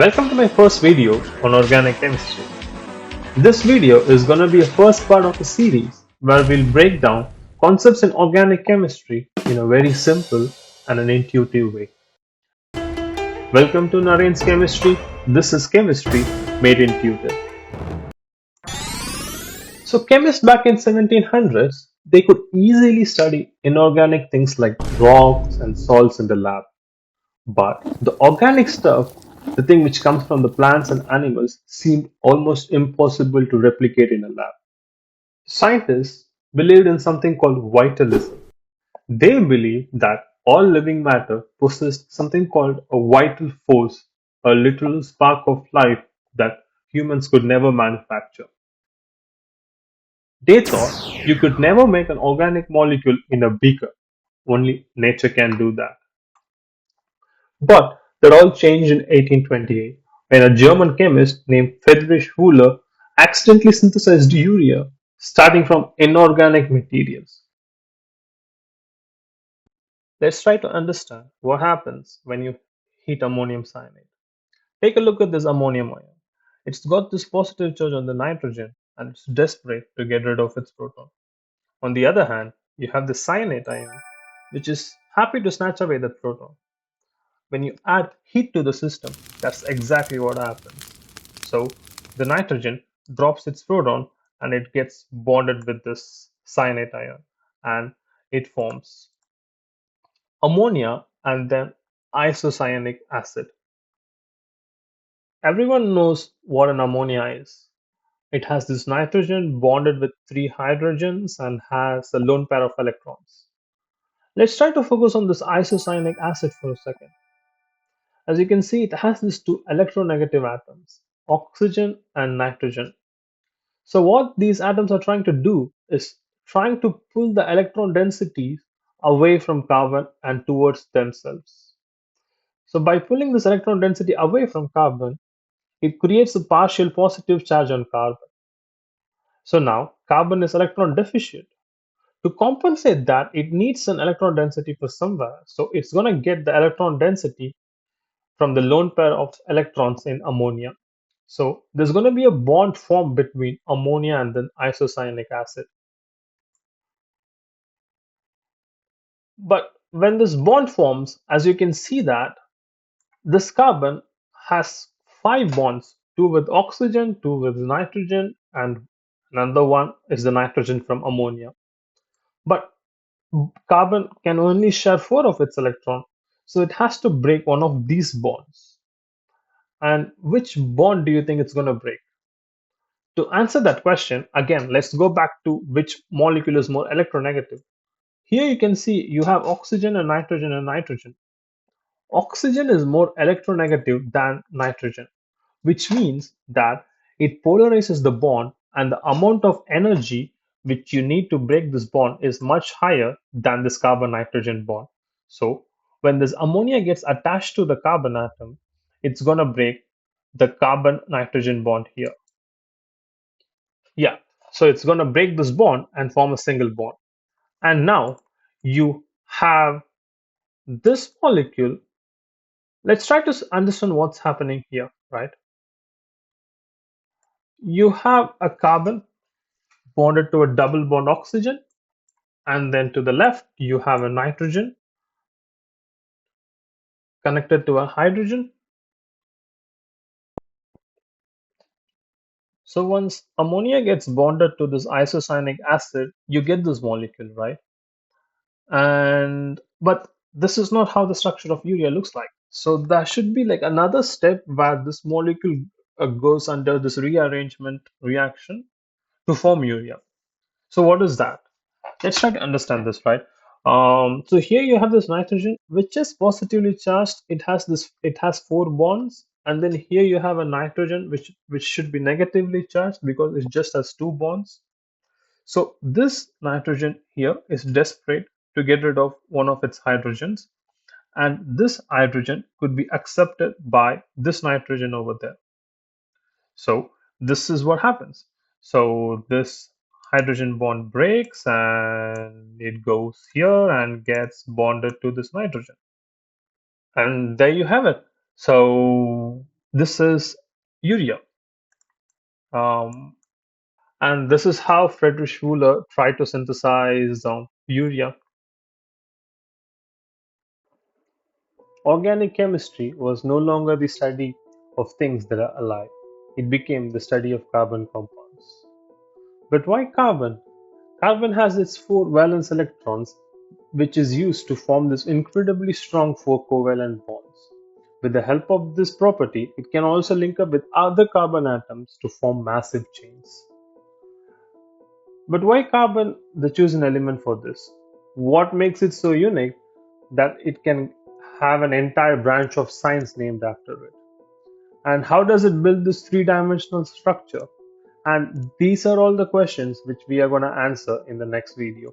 Welcome to my first video on organic chemistry. This video is going to be a first part of a series where we'll break down concepts in organic chemistry in a very simple and an intuitive way. Welcome to Naren's Chemistry. This is chemistry made intuitive. So chemists back in 1700s, they could easily study inorganic things like rocks and salts in the lab. But the organic stuff, the thing which comes from the plants and animals, seemed almost impossible to replicate in a lab. Scientists believed in something called vitalism. They believed that all living matter possessed something called a vital force, a literal spark of life that humans could never manufacture. They thought you could never make an organic molecule in a beaker. Only nature can do that. But that all changed in 1828 when a German chemist named Friedrich Wöhler accidentally synthesized urea starting from inorganic materials. Let's try to understand what happens when you heat ammonium cyanide. Take a look at this ammonium ion. It's got this positive charge on the nitrogen and it's desperate to get rid of its proton. On the other hand, you have the cyanate ion, which is happy to snatch away that proton. When you add heat to the system, that's exactly what happens. So the nitrogen drops its proton and it gets bonded with this cyanate ion and it forms ammonia and then isocyanic acid. Everyone knows what an ammonia is. It has this nitrogen bonded with three hydrogens and has a lone pair of electrons. Let's try to focus on this isocyanic acid for a second. As you can see, it has these two electronegative atoms, oxygen and nitrogen. So what these atoms are trying to do is trying to pull the electron densities away from carbon and towards themselves. So by pulling this electron density away from carbon, it creates a partial positive charge on carbon. So now carbon is electron deficient. To compensate that, it needs an electron density for somewhere. So it's going to get the electron density from the lone pair of electrons in ammonia. So there's going to be a bond formed between ammonia and then isocyanic acid. But when this bond forms, as you can see that this carbon has five bonds, two with oxygen, two with nitrogen, and another one is the nitrogen from ammonia. But carbon can only share four of its electrons, so it has to break one of these bonds. And which bond do you think it's going to break? To answer that question, again, let's go back to which molecule is more electronegative. Here you can see you have oxygen and nitrogen and nitrogen. Oxygen is more electronegative than nitrogen, which means that it polarizes the bond and the amount of energy which you need to break this bond is much higher than this carbon nitrogen bond. So when this ammonia gets attached to the carbon atom, it's going to break the carbon nitrogen bond here. Yeah, so it's going to break this bond and form a single bond. And now you have this molecule. Let's try to understand what's happening here, right? You have a carbon bonded to a double bond oxygen, and then to the left, you have a nitrogen connected to a hydrogen. So once ammonia gets bonded to this isocyanic acid, you get this molecule, right? And but this is not how the structure of urea looks like. So there should be like another step where this molecule goes under this rearrangement reaction to form urea. So what is that? Let's try to understand this, right? So here you have this nitrogen, which is positively charged. It has four bonds, and then here you have a nitrogen, which should be negatively charged because it just has two bonds. So this nitrogen here is desperate to get rid of one of its hydrogens, and this hydrogen could be accepted by this nitrogen over there. So this is what happens. So this hydrogen bond breaks and it goes here and gets bonded to this nitrogen. And there you have it. So This is urea. Um, and this is how Friedrich Wöhler tried to synthesize urea. Organic chemistry was no longer the study of things that are alive. It became the study of carbon compounds. But why carbon? Carbon has its four valence electrons, which is used to form this incredibly strong four covalent bonds. With the help of this property, it can also link up with other carbon atoms to form massive chains. But why carbon, the chosen element for this? What makes it so unique that it can have an entire branch of science named after it? And how does it build this three-dimensional structure? And these are all the questions which we are going to answer in the next video.